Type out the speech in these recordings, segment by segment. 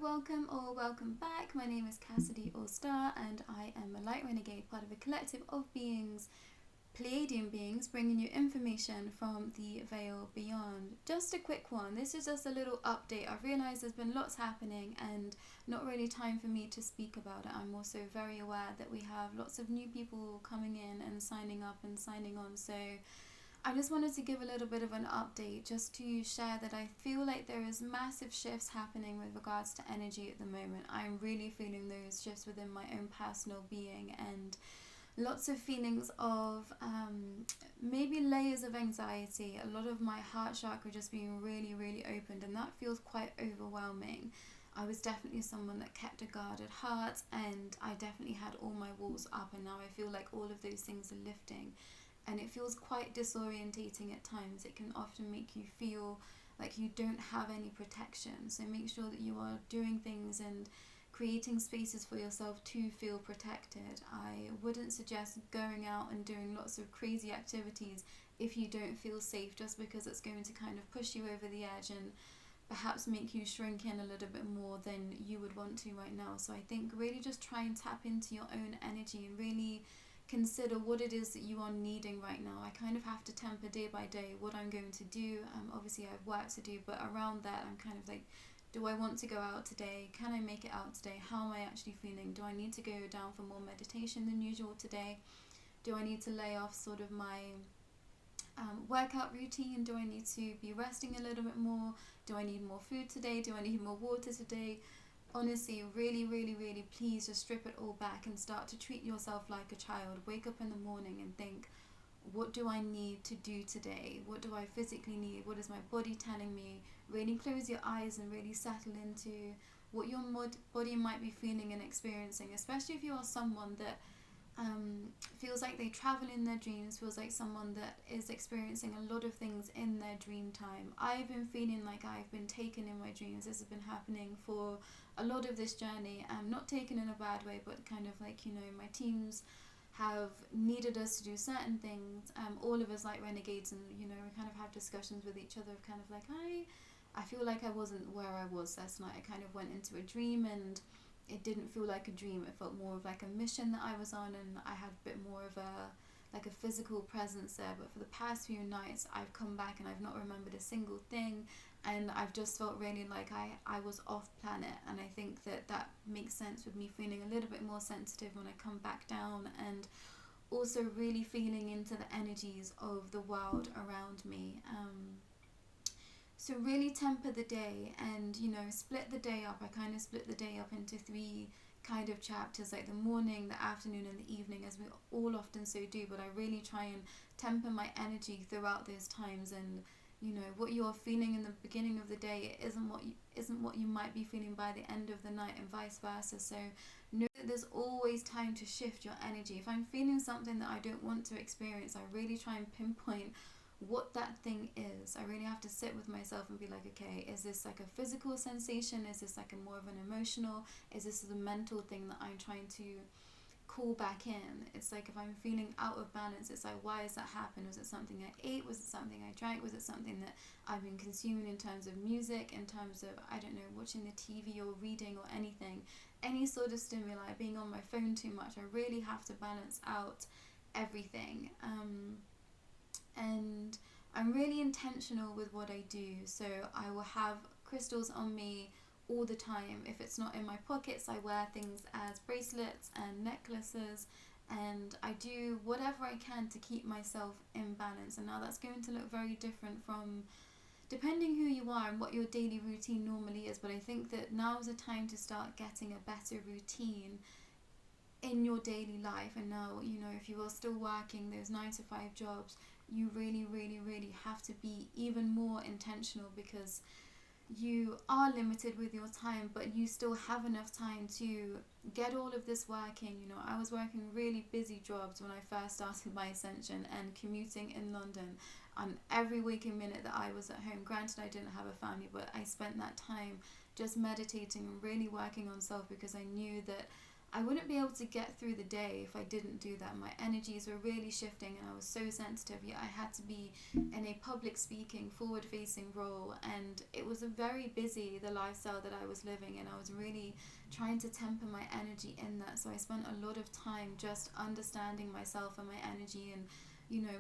welcome or welcome back. My name is Cassidy or Starr, and I am a light renegade, part of a collective of beings, Pleiadian beings, bringing you information from the veil beyond. Just a quick one. This is just a little update. I've realised there's been lots happening and not really time for me to speak about it. I'm also very aware that we have lots of new people coming in and signing up and signing on. So I just wanted to give a little bit of an update just to share that I feel like there is massive shifts happening with regards to energy at the moment. I'm really feeling those shifts within my own personal being, and lots of feelings of maybe layers of anxiety, a lot of my heart chakra just being really opened, and that feels quite overwhelming. I was definitely someone that kept a guarded heart, and I definitely had all my walls up, and now I feel like all of those things are lifting. And it feels quite disorientating at times. It can often make you feel like you don't have any protection. So make sure that you are doing things and creating spaces for yourself to feel protected. I wouldn't suggest going out and doing lots of crazy activities if you don't feel safe, just because it's going to kind of push you over the edge and perhaps make you shrink in a little bit more than you would want to right now. So I think really just try and tap into your own energy and really consider what it is that you are needing right now. I kind of have to temper day by day what I'm going to do. Obviously I have work to do, but around that I'm kind of like, do I want to go out today? Can I make it out today? How am I actually feeling? Do I need to go down for more meditation than usual today? Do I need to lay off sort of my workout routine? Do I need to be resting a little bit more? Do I need more food today? Do I need more water today? Honestly, really please just strip it all back and start to treat yourself like a child. Wake up in the morning and think, what do I need to do today? What do I physically need? What is my body telling me? Really close your eyes and really settle into what your body might be feeling and experiencing, especially if you are someone that feels like they travel in their dreams, feels like someone that is experiencing a lot of things in their dream time. I've been feeling like I've been taken in my dreams. This has been happening for a lot of this journey, not taken in a bad way, but kind of like, you know, my teams have needed us to do certain things, all of us like renegades, and you know, we kind of have discussions with each other of kind of like, I feel like I wasn't where I was last night. I kind of went into a dream and it didn't feel like a dream. It felt more of like a mission that I was on, and I had a bit more of a physical presence there. But for the past few nights I've come back and I've not remembered a single thing, and I've just felt really like I was off planet. And I think that makes sense with me feeling a little bit more sensitive when I come back down, and also really feeling into the energies of the world around me. So really temper the day and, you know, split the day up. I kind of split the day up into 3 kind of chapters, like the morning, the afternoon and the evening, as we all often so do. But I really try and temper my energy throughout those times. And, you know, what you're feeling in the beginning of the day isn't what you might be feeling by the end of the night, and vice versa. So know that there's always time to shift your energy. If I'm feeling something that I don't want to experience, I really try and pinpoint what that thing is. I really have to sit with myself and be like, okay, is this like a physical sensation? Is this like a more of an emotional? Is this a mental thing that I'm trying to call back in? It's like if I'm feeling out of balance, it's like, why has that happened? Was it something I ate? Was it something I drank? Was it something that I've been consuming in terms of music, in terms of, I don't know, watching the TV or reading or anything, any sort of stimuli, being on my phone too much? I really have to balance out everything. And I'm really intentional with what I do. So I will have crystals on me all the time. If it's not in my pockets, I wear things as bracelets and necklaces, and I do whatever I can to keep myself in balance. And now that's going to look very different from depending who you are and what your daily routine normally is. But I think that now is a time to start getting a better routine in your daily life. And now, you know, if you are still working those 9-to-5 jobs, you really have to be even more intentional, because you are limited with your time, but you still have enough time to get all of this working. You know, I was working really busy jobs when I first started my ascension, and commuting in London on every waking minute that I was at home. Granted, I didn't have a family, but I spent that time just meditating and really working on self, because I knew that I wouldn't be able to get through the day if I didn't do that. My energies were really shifting and I was so sensitive, yet I had to be in a public speaking, forward facing role, and it was a very busy, the lifestyle that I was living, and I was really trying to temper my energy in that. So I spent a lot of time just understanding myself and my energy, and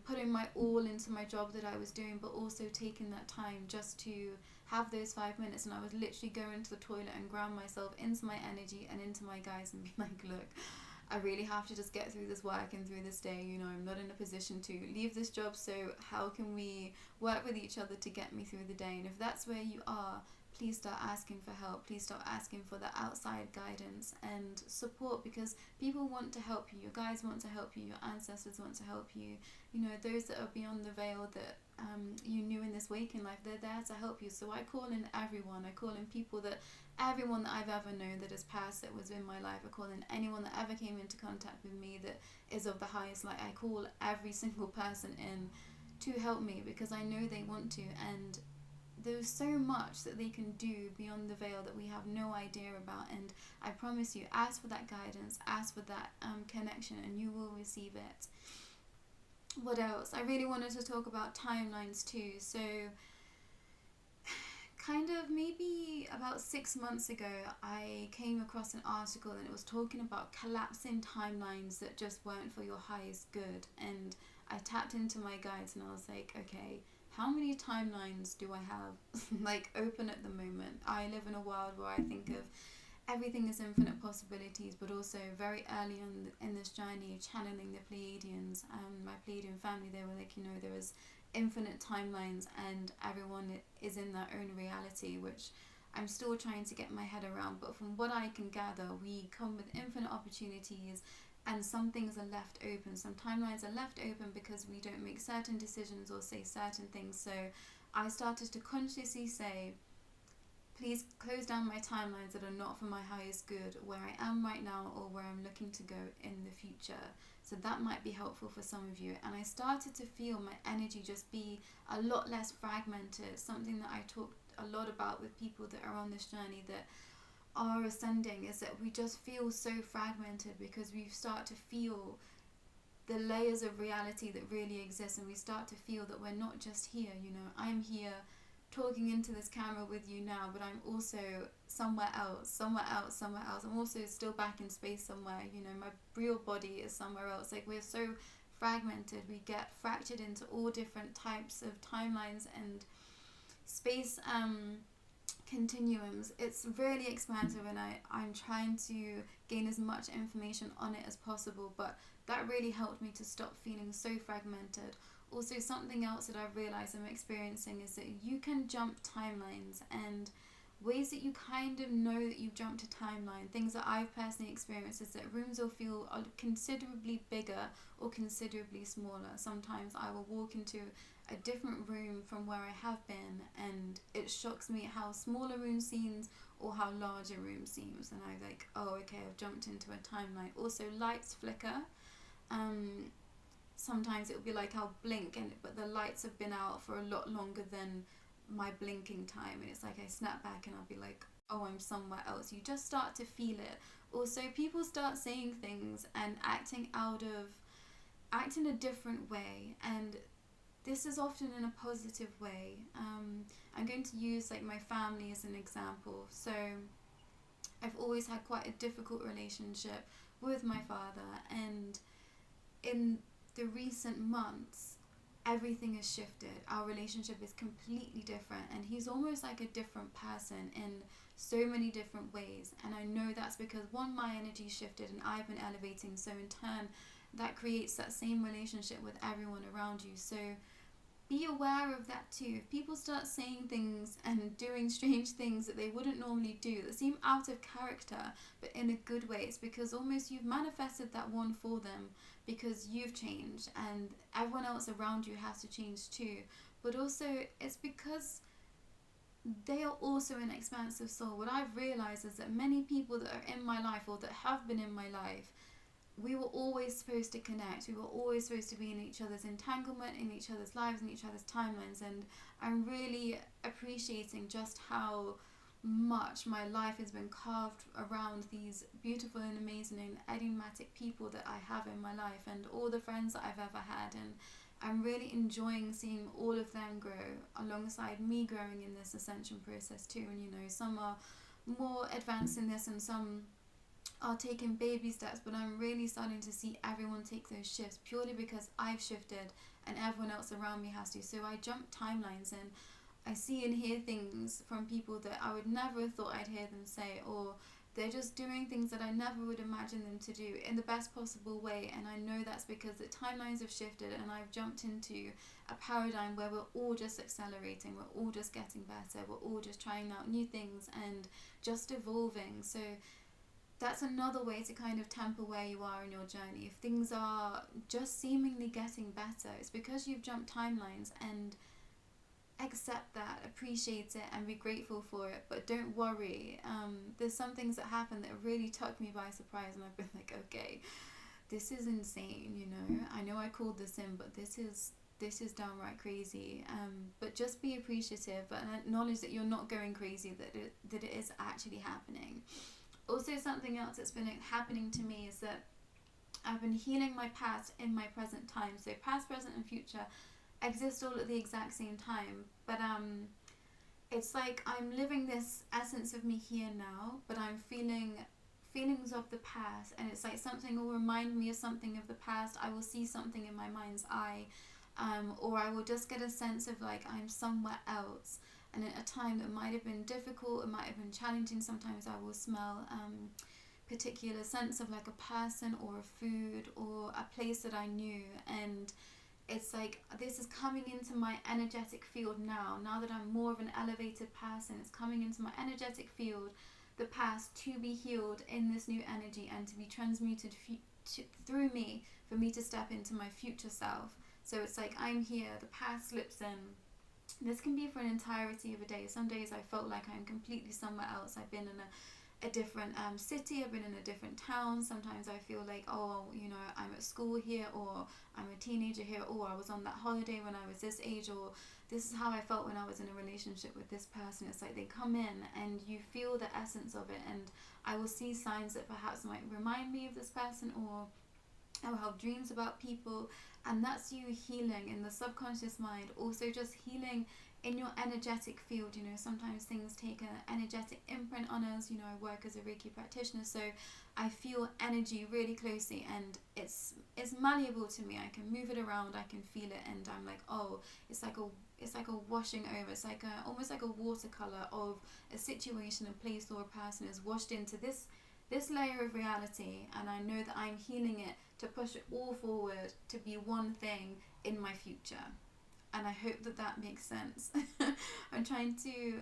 putting my all into my job that I was doing, but also taking that time just to have those 5 minutes. And I would literally go into the toilet and ground myself into my energy and into my guys and be like, look, I really have to just get through this work and through this day. I'm not in a position to leave this job, so how can we work with each other to get me through the day? And if that's where you are, please start asking for help. Please start asking for the outside guidance and support, because people want to help you. Your guides want to help you. Your ancestors want to help you. Those that are beyond the veil that you knew in this waking life, they're there to help you. So I call in everyone. I call in everyone that I've ever known that has passed, that was in my life. I call in anyone that ever came into contact with me that is of the highest light. I call every single person in to help me, because I know they want to, and there's so much that they can do beyond the veil that we have no idea about. And I promise you, ask for that guidance, ask for that connection, and you will receive it. What else? I really wanted to talk about timelines too. So kind of maybe about 6 months ago, I came across an article and it was talking about collapsing timelines that just weren't for your highest good. And I tapped into my guides and I was like, okay, how many timelines do I have open at the moment? I live in a world where I think of everything as infinite possibilities, but also very early on in this journey, channeling the Pleiadians, my Pleiadian family, they were like, there is infinite timelines and everyone is in their own reality, which I'm still trying to get my head around. But from what I can gather, we come with infinite opportunities, and some things are left open. Some timelines are left open because we don't make certain decisions or say certain things. So I started to consciously say, please close down my timelines that are not for my highest good, where I am right now or where I'm looking to go in the future. So that might be helpful for some of you. And I started to feel my energy just be a lot less fragmented, something that I talk a lot about with people that are on this journey that are ascending, is that we just feel so fragmented because we start to feel the layers of reality that really exist, and we start to feel that we're not just here. I'm here talking into this camera with you now, but I'm also somewhere else. I'm also still back in space somewhere. My real body is somewhere else. We're so fragmented. We get fractured into all different types of timelines and space continuums. It's really expansive, and I'm trying to gain as much information on it as possible, but that really helped me to stop feeling so fragmented. Also, something else that I've realized I'm experiencing is that you can jump timelines, and ways that you kind of know that you've jumped a timeline, things that I've personally experienced, is that rooms will feel considerably bigger or considerably smaller. Sometimes I will walk into a different room from where I have been, and it shocks me how small a room seems or how large a room seems, and I'm like, oh, okay, I've jumped into a timeline. Also, lights flicker. Sometimes it will be like I'll blink, but the lights have been out for a lot longer than my blinking time, and it's like I snap back and I'll be like, oh, I'm somewhere else. You just start to feel it. Also, people start saying things and acting a different way, and this is often in a positive way. I'm going to use my family as an example. So I've always had quite a difficult relationship with my father, and in the recent months everything has shifted. Our relationship is completely different, and he's almost like a different person in so many different ways. And I know that's because, one, my energy shifted and I've been elevating, so in turn that creates that same relationship with everyone around you. So be aware of that too. If people start saying things and doing strange things that they wouldn't normally do, that seem out of character but in a good way, it's because almost you've manifested that one for them, because you've changed and everyone else around you has to change too. But also it's because they are also an expansive soul. What I've realized is that many people that are in my life or that have been in my life, we were always supposed to connect. We were always supposed to be in each other's entanglement, in each other's lives, in each other's timelines. And I'm really appreciating just how much my life has been carved around these beautiful and amazing and enigmatic people that I have in my life, and all the friends that I've ever had, and I'm really enjoying seeing all of them grow alongside me growing in this ascension process too. And you know, some are more advanced in this and some are taking baby steps, but I'm really starting to see everyone take those shifts purely because I've shifted and everyone else around me has to. So I jump timelines and I see and hear things from people that I would never have thought I'd hear them say, or they're just doing things that I never would imagine them to do in the best possible way. And I know that's because the timelines have shifted and I've jumped into a paradigm where we're all just accelerating, we're all just getting better, we're all just trying out new things and just evolving. So that's another way to kind of temper where you are in your journey. If things are just seemingly getting better, it's because you've jumped timelines, and accept that, appreciate it, and be grateful for it. But don't worry. There's some things that happen that really took me by surprise, and I've been like, okay, this is insane. You know, I know I called this in, but this is downright crazy. But just be appreciative and acknowledge that you're not going crazy, that it is actually happening. Also, something else that's been happening to me is that I've been healing my past in my present time. So past, present, and future exist all at the exact same time. But it's like I'm living this essence of me here now, but I'm feeling feelings of the past, and it's like something will remind me of something of the past. I will see something in my mind's eye, or I will just get a sense of like I'm somewhere else. And at a time that might have been difficult, it might have been challenging, sometimes I will smell particular sense of like a person or a food or a place that I knew, and it's like this is coming into my energetic field now that I'm more of an elevated person. It's coming into my energetic field, the past, to be healed in this new energy and to be transmuted through me, for me to step into my future self. So it's like I'm here, the past slips in. This can be for an entirety of a day. Some days I felt like I'm completely somewhere else. I've been in a different city, I've been in a different town. Sometimes I feel like, oh, you know, I'm at school here, or I'm a teenager here, or I was on that holiday when I was this age, or this is how I felt when I was in a relationship with this person. It's like they come in and you feel the essence of it, and I will see signs that perhaps might remind me of this person, or I will have dreams about people, and that's you healing in the subconscious mind. Also just healing in your energetic field. You know, sometimes things take an energetic imprint on us. You know, I work as a Reiki practitioner, so I feel energy really closely, and it's malleable to me. I can move it around, I can feel it, and I'm like, oh, it's like a washing over. It's like almost like a watercolor of a situation, a place, or a person is washed into this layer of reality, and I know that I'm healing it to push it all forward to be one thing in my future. And I hope that makes sense. I'm trying to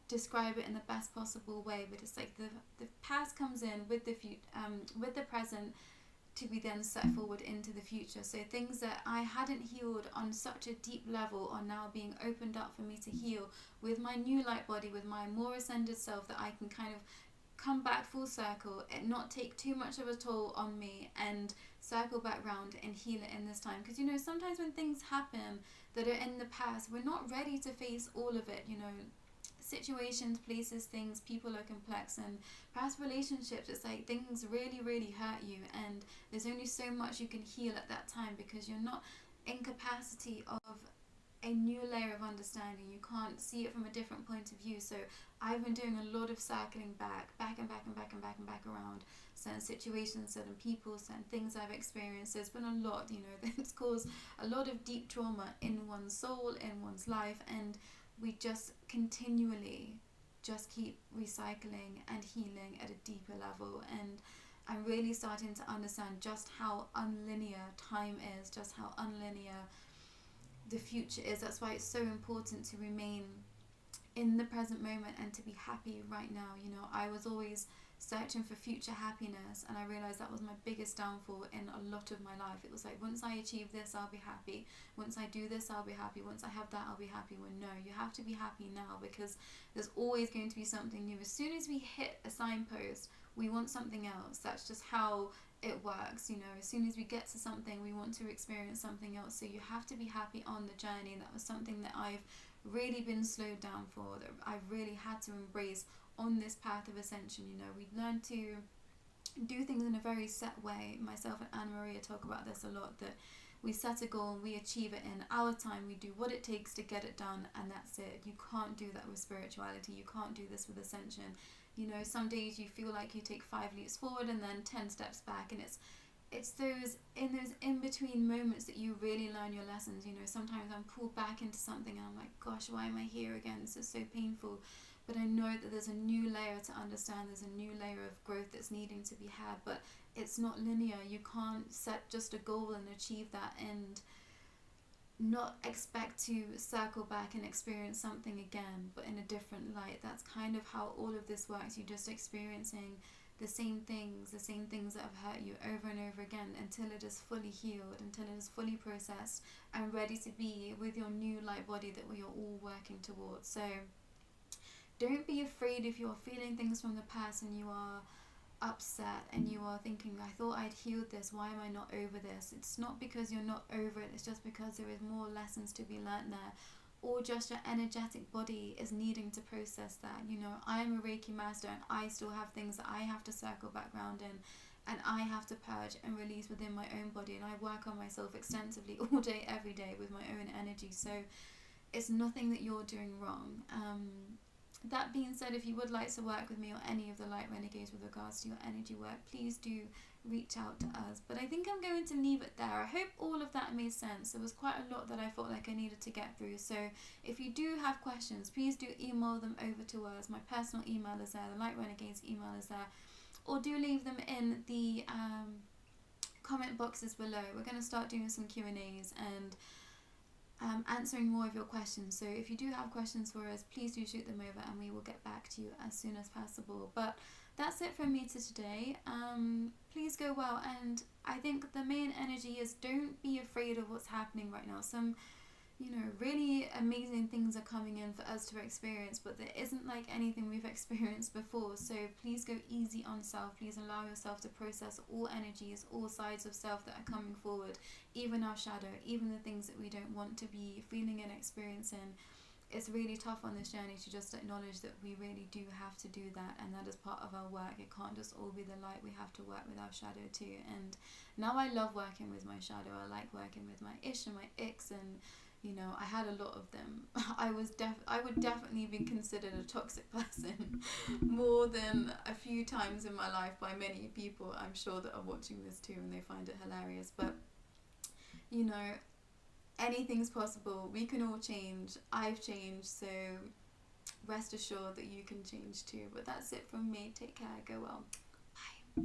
describe it in the best possible way, but it's like the past comes in with the present to be then set forward into the future. So things that I hadn't healed on such a deep level are now being opened up for me to heal with my new light body, with my more ascended self, that I can kind of come back full circle and not take too much of a toll on me, and circle back round and heal it in this time. Because you know, sometimes when things happen that are in the past, we're not ready to face all of it. You know, situations, places, things, people are complex, and past relationships, it's like things really, really hurt you, and there's only so much you can heal at that time because you're not in capacity of a new layer of understanding. You can't see it from a different point of view. So I've been doing a lot of circling back around certain situations, certain people, certain things I've experienced. There's been a lot, you know, that's caused a lot of deep trauma in one's soul, in one's life, and we just continually just keep recycling and healing at a deeper level. And I'm really starting to understand just how unlinear time is, just how unlinear the future is. That's why it's so important to remain in the present moment and to be happy right now. You know, I was always searching for future happiness, and I realized that was my biggest downfall in a lot of my life. It was like, once I achieve this, I'll be happy. Once I do this, I'll be happy. Once I have that, I'll be happy. Well, no, you have to be happy now, because there's always going to be something new. As soon as we hit a signpost, we want something else. That's just how it works. You know, as soon as we get to something, we want to experience something else. So you have to be happy on the journey, and that was something that I've really been slowed down for, that I've really had to embrace on this path of ascension. You know, we've learned to do things in a very set way. Myself and Anna Maria talk about this a lot, that we set a goal and we achieve it in our time. We do what it takes to get it done, and that's it. You can't do that with spirituality. You can't do this with ascension. You know, some days you feel like you take 5 leaps forward and then 10 steps back, and it's those in between moments that you really learn your lessons. You know, sometimes I'm pulled back into something and I'm like, gosh, why am I here again? This is so painful. But I know that there's a new layer to understand. There's a new layer of growth that's needing to be had. But it's not linear. You can't set just a goal and achieve that and not expect to circle back and experience something again, but in a different light. That's kind of how all of this works. You're just experiencing the same things that have hurt you over and over again, until it is fully healed, until it is fully processed and ready to be with your new light body that we are all working towards. So don't be afraid if you're feeling things from the past and you are upset and you are thinking, I thought I'd healed this, why am I not over this? It's not because you're not over it, it's just because there is more lessons to be learnt there, or just your energetic body is needing to process that. You know, I am a Reiki master and I still have things that I have to circle back around in, and I have to purge and release within my own body, and I work on myself extensively all day every day with my own energy. So it's nothing that you're doing wrong. That being said, if you would like to work with me or any of the Light Renegades with regards to your energy work, please do reach out to us. But I think I'm going to leave it there. I hope all of that made sense. There was quite a lot that I felt like I needed to get through. So if you do have questions, please do email them over to us. My personal email is there. The Light Renegades email is there. Or do leave them in the comment boxes below. We're going to start doing some Q&As and answering more of your questions. So if you do have questions for us, please do shoot them over and we will get back to you as soon as possible. But that's it from me to today. Please go well, and I think the main energy is, don't be afraid of what's happening right now. Some, you know, really amazing things are coming in for us to experience, but there isn't like anything we've experienced before. So please go easy on self. Please allow yourself to process all energies, all sides of self that are coming forward, even our shadow, even the things that we don't want to be feeling and experiencing. It's really tough on this journey to just acknowledge that we really do have to do that, and that is part of our work. It can't just all be the light. We have to work with our shadow too. And now I love working with my shadow. I like working with my ish and my icks, and you know, I had a lot of them. I would definitely be considered a toxic person more than a few times in my life by many people, I'm sure, that are watching this too, and they find it hilarious. But you know, anything's possible. We can all change. I've changed, so rest assured that you can change too. But that's it from me. Take care. Go well. Bye.